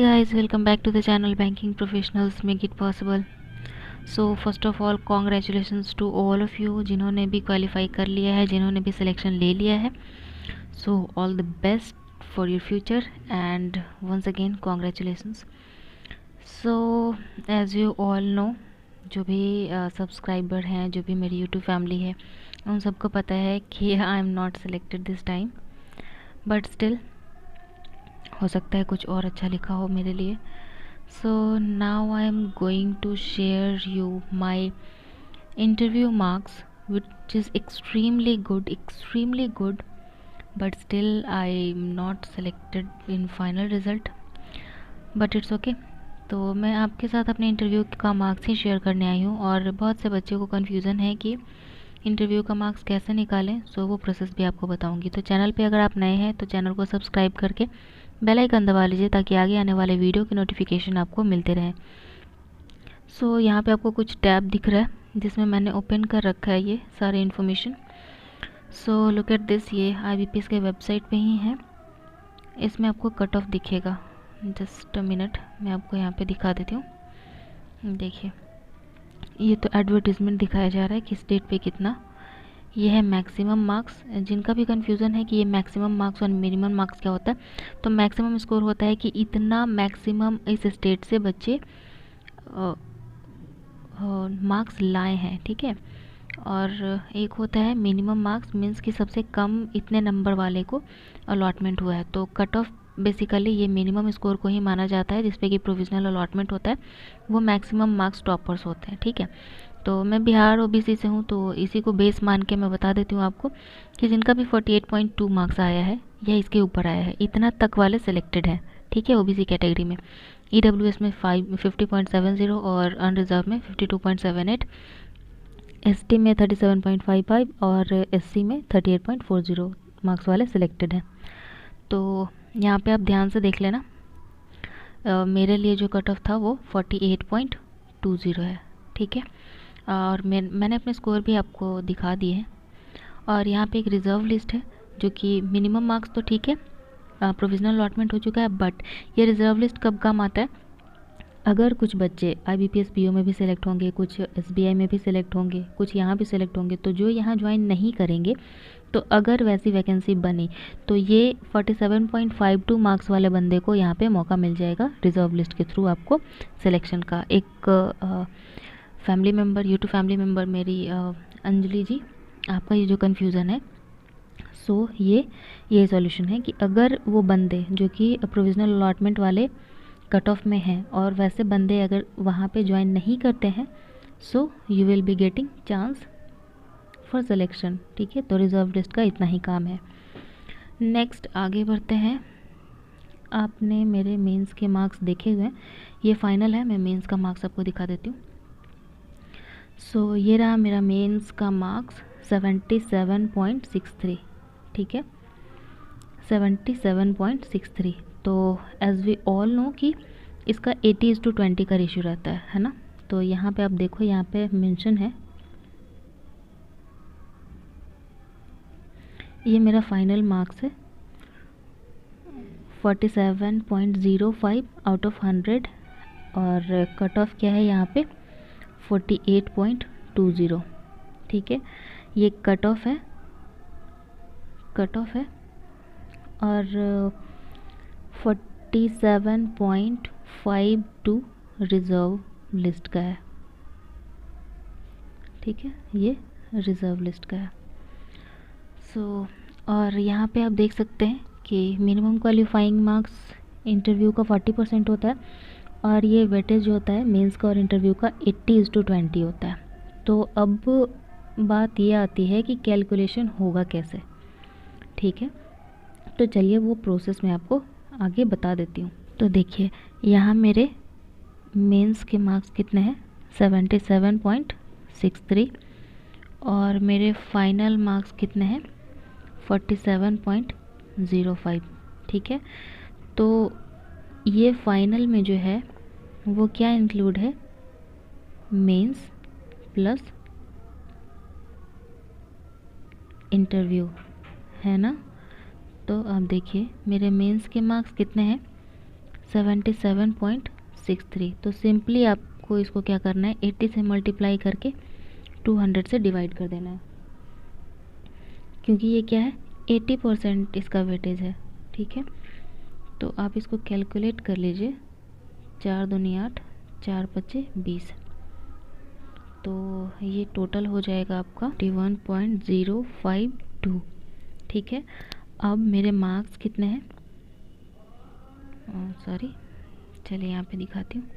guys, welcome back to the channel Banking Professionals Make It Possible. So first of all congratulations to all of you जिन्होंने भी qualify कर लिया है, जिन्होंने भी सिलेक्शन ले लिया है. So all the best for your future and once again congratulations. So as you all know, जो भी सब्सक्राइबर हैं, जो भी मेरी यूट्यूब फैमिली है, उन सबको पता है कि आई am not selected this time, but still हो सकता है कुछ और अच्छा लिखा हो मेरे लिए. So now I am going to share you my interview marks which is extremely good, but still I am not selected in final result, but it's okay. तो मैं आपके साथ अपने इंटरव्यू का मार्क्स ही शेयर करने आई हूँ. और बहुत से बच्चों को कन्फ्यूज़न है कि इंटरव्यू का मार्क्स कैसे निकालें, सो वो प्रोसेस भी आपको बताऊंगी. तो चैनल पे अगर आप नए हैं तो चैनल को सब्सक्राइब करके बेल आइकन दबा लीजिए ताकि आगे आने वाले वीडियो की नोटिफिकेशन आपको मिलते रहें. सो यहाँ पे आपको कुछ टैब दिख रहा है जिसमें मैंने ओपन कर रखा है ये सारे information. So look at this, ये IBPS के वेबसाइट पे ही है. इसमें आपको कट ऑफ दिखेगा. जस्ट अ मिनट, मैं आपको यहाँ पे दिखा देती हूँ. देखिए, ये तो एडवर्टीज़मेंट दिखाया जा रहा है किस डेट पे कितना. ये है मैक्सिमम मार्क्स. जिनका भी कन्फ्यूज़न है कि ये मैक्सिमम मार्क्स और मिनिमम मार्क्स क्या होता है, तो मैक्सिमम स्कोर होता है कि इतना मैक्सिमम इस स्टेट से बच्चे मार्क्स लाए हैं, ठीक है. और एक होता है मिनिमम मार्क्स, मीन्स कि सबसे कम इतने नंबर वाले को अलॉटमेंट हुआ है. तो कट ऑफ बेसिकली ये मिनिमम स्कोर को ही माना जाता है जिसपे कि प्रोविजनल अलॉटमेंट होता है. वो मैक्सिमम मार्क्स टॉपर्स होते हैं, ठीक है. तो मैं बिहार OBC से हूँ, तो इसी को बेस मान के मैं बता देती हूँ आपको कि जिनका भी 48.2 मार्क्स आया है या इसके ऊपर आया है, इतना तक वाले सिलेक्टेड हैं, ठीक है. OBC कैटेगरी में, EWS में 50.70 और अनरिजर्व में 52.78, ST में 37.55 और SC में 38.40 मार्क्स वाले सिलेक्टेड हैं. तो यहाँ पे आप ध्यान से देख लेना. मेरे लिए जो कट ऑफ था वो 48.20 है, ठीक है. और मैंने अपने स्कोर भी आपको दिखा दिए हैं. और यहाँ पे एक रिज़र्व लिस्ट है जो कि मिनिमम मार्क्स तो ठीक है, प्रोविजनल अलॉटमेंट हो चुका है, बट ये रिज़र्व लिस्ट कब काम आता है, अगर कुछ बच्चे IBPS PO में भी सिलेक्ट होंगे, कुछ SBI में भी सिलेक्ट होंगे, कुछ यहाँ भी सिलेक्ट होंगे, तो जो यहाँ ज्वाइन नहीं करेंगे, तो अगर वैसी वैकेंसी बनी तो ये 47.52 मार्क्स वाले बंदे को यहाँ पे मौका मिल जाएगा रिज़र्व लिस्ट के थ्रू आपको सिलेक्शन का. एक family member, YouTube family member मेरी अंजलि जी, आपका ये जो कन्फ्यूज़न है, सो ये सॉल्यूशन है कि अगर वो बंदे जो कि प्रोविजनल अलॉटमेंट वाले कट ऑफ में हैं और वैसे बंदे अगर वहाँ पे ज्वाइन नहीं करते हैं, so you will be getting chance for selection, ठीक है. तो रिज़र्व लिस्ट का इतना ही काम है. नेक्स्ट आगे बढ़ते हैं. आपने मेरे मेंस के मार्क्स देखे हुए हैं, ये फाइनल है. मैं मेंस का मार्क्स आपको दिखा देती हूँ. सो ये रहा मेरा मेंस का मार्क्स 77.63, ठीक है, 77.63. तो एज वी ऑल नो कि इसका 80:20 का रेशियो रहता है ना. तो यहाँ पे आप देखो, यहाँ पे मेंशन है, ये मेरा फाइनल मार्क्स है 47.05 आउट ऑफ 100. और कट ऑफ क्या है यहाँ पे 48.20, ठीक है. ये कट ऑफ है और 47.52 रिज़र्व लिस्ट का है, ठीक है. ये रिज़र्व लिस्ट का है. सो और यहाँ पे आप देख सकते हैं कि मिनिमम क्वालिफाइंग मार्क्स इंटरव्यू का 40% होता है और ये वेटेज जो होता है मेंस का और इंटरव्यू का 80:20 होता है. तो अब बात ये आती है कि कैलकुलेशन होगा कैसे, ठीक है. तो चलिए वो प्रोसेस मैं आपको आगे बता देती हूँ. तो देखिए, यहाँ मेरे मेंस के मार्क्स कितने हैं 77.63 और मेरे फाइनल मार्क्स कितने हैं 47.05, ठीक है. तो ये फाइनल में जो है वो क्या इंक्लूड है, मेंस प्लस इंटरव्यू, है ना. तो आप देखिए मेरे मेंस के मार्क्स कितने हैं 77.63। तो सिंपली आपको इसको क्या करना है, 80 से मल्टीप्लाई करके 200 से डिवाइड कर देना है, क्योंकि ये क्या है, 80% इसका वेटेज है। ठीक है, तो आप इसको कैलकुलेट कर लीजिए। 4 दूनी 8, 4 पच्चे 20, तो ये टोटल हो जाएगा आपका 81.052। ठीक है, अब मेरे मार्क्स कितने हैं, सॉरी चलिए यहाँ पे दिखाती हूँ।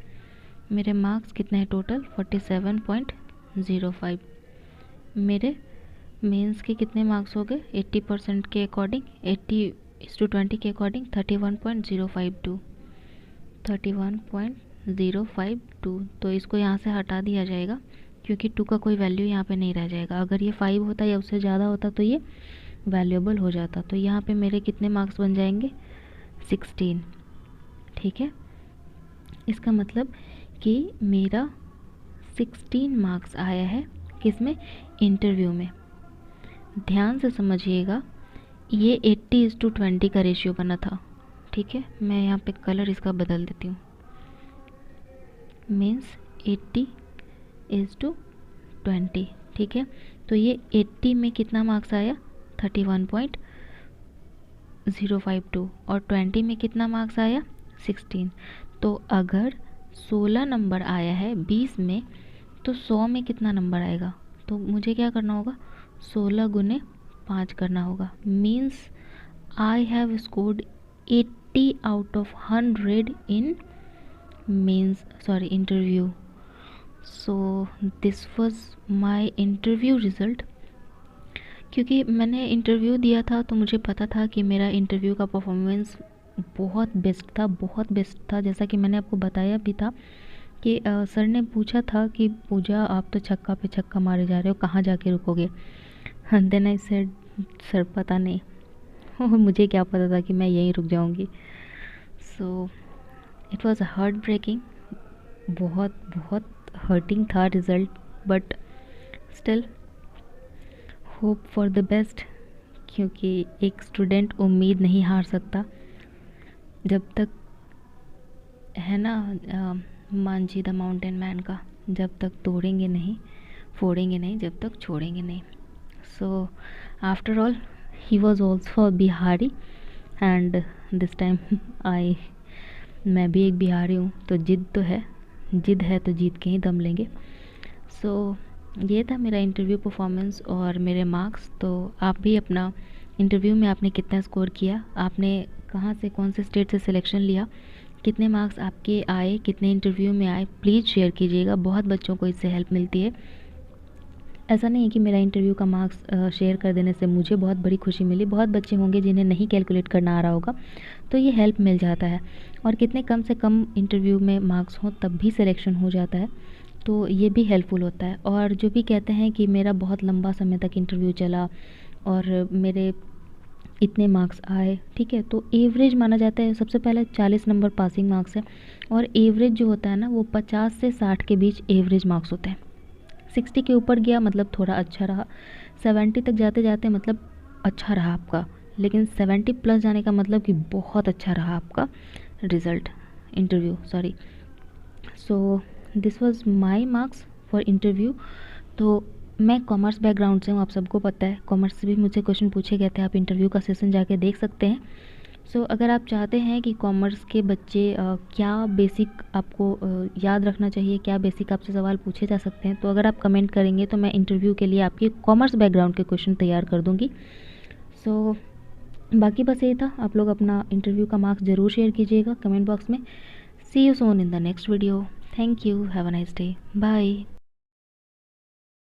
मेरे मार्क्स कितने हैं टोटल, 47.05। मेरे मेंस के कितने मार्क्स हो गए, 80% के अकॉर्डिंग, 80:20 के अकॉर्डिंग 31.052, 31.052। तो इसको यहाँ से हटा दिया जाएगा, क्योंकि 2 का कोई वैल्यू यहाँ पे नहीं रह जाएगा। अगर ये 5 होता या उससे ज़्यादा होता तो ये वैल्यूएबल हो जाता। तो यहाँ पे मेरे कितने मार्क्स बन जाएंगे, 16। ठीक है, इसका मतलब कि मेरा 16 मार्क्स आया है, किसमें, इंटरव्यू में। ध्यान से समझिएगा, ये 80:20 का रेशियो बना था। ठीक है, मैं यहाँ पे कलर इसका बदल देती हूँ, मीन्स 80:20। ठीक है, तो ये 80 में कितना मार्क्स आया, 31.052, और 20 में कितना मार्क्स आया, 16। तो अगर 16 नंबर आया है 20 में, तो 100 में कितना नंबर आएगा, तो मुझे क्या करना होगा, 16 गुने 5 करना होगा। Means I have scored 80 out of 100 in interview. So this was my interview result. क्योंकि मैंने इंटरव्यू दिया था तो मुझे पता था कि मेरा इंटरव्यू का परफॉर्मेंस बहुत बेस्ट था। जैसा कि मैंने आपको बताया भी था कि सर ने पूछा था कि पूजा आप तो छक्का पे छक्का मारे जा रहे हो, कहाँ जाके रुकोगे। देन आई सेड सर पता नहीं। और मुझे क्या पता था कि मैं यहीं रुक जाऊंगी। So it was heart breaking, बहुत हर्टिंग था result, but still hope for the best, क्योंकि एक स्टूडेंट उम्मीद नहीं हार सकता। जब तक है ना मांझी द माउंटेन मैन का, जब तक तोड़ेंगे नहीं फोड़ेंगे नहीं, जब तक छोड़ेंगे नहीं। So after all he was also Bihari, and this time मैं भी एक बिहारी हूँ, तो जिद है तो जीत के ही दम लेंगे। सो ये था मेरा इंटरव्यू परफॉर्मेंस और मेरे मार्क्स। तो आप भी अपना इंटरव्यू में आपने कितना स्कोर किया, आपने कहाँ से, कौन से स्टेट से सिलेक्शन लिया, कितने मार्क्स आपके आए, कितने इंटरव्यू में आए, प्लीज़ शेयर कीजिएगा। बहुत बच्चों को इससे हेल्प मिलती है। ऐसा नहीं है कि मेरा इंटरव्यू का मार्क्स शेयर कर देने से मुझे बहुत बड़ी खुशी मिली, बहुत बच्चे होंगे जिन्हें नहीं कैलकुलेट करना आ रहा होगा, तो ये हेल्प मिल जाता है। और कितने कम से कम इंटरव्यू में मार्क्स हों तब भी सिलेक्शन हो जाता है, तो ये भी हेल्पफुल होता है। और जो भी कहते हैं कि मेरा बहुत लंबा समय तक इंटरव्यू चला और मेरे इतने मार्क्स आए, ठीक है, तो एवरेज माना जाता है। सबसे पहले 40 नंबर पासिंग मार्क्स है, और एवरेज जो होता है ना वो 50 से 60 के बीच एवरेज मार्क्स होते हैं। 60 के ऊपर गया मतलब थोड़ा अच्छा रहा, 70 तक जाते जाते मतलब अच्छा रहा आपका, लेकिन 70 प्लस जाने का मतलब कि बहुत अच्छा रहा आपका result, interview sorry. So this was my marks for interview. तो मैं कॉमर्स बैकग्राउंड से हूँ, आप सबको पता है। कॉमर्स से भी मुझसे क्वेश्चन पूछे गए थे, आप इंटरव्यू का सेशन जाके देख सकते हैं। सो अगर आप चाहते हैं कि कॉमर्स के बच्चे क्या बेसिक आपको याद रखना चाहिए, क्या बेसिक आपसे सवाल पूछे जा सकते हैं, तो अगर आप कमेंट करेंगे तो मैं इंटरव्यू के लिए आपके कॉमर्स बैकग्राउंड के क्वेश्चन तैयार कर दूँगी। सो बाकी बस यही था। आप लोग अपना इंटरव्यू का मार्क्स ज़रूर शेयर कीजिएगा कमेंट बॉक्स में। See you soon in the next video. Thank you, have a nice day, bye.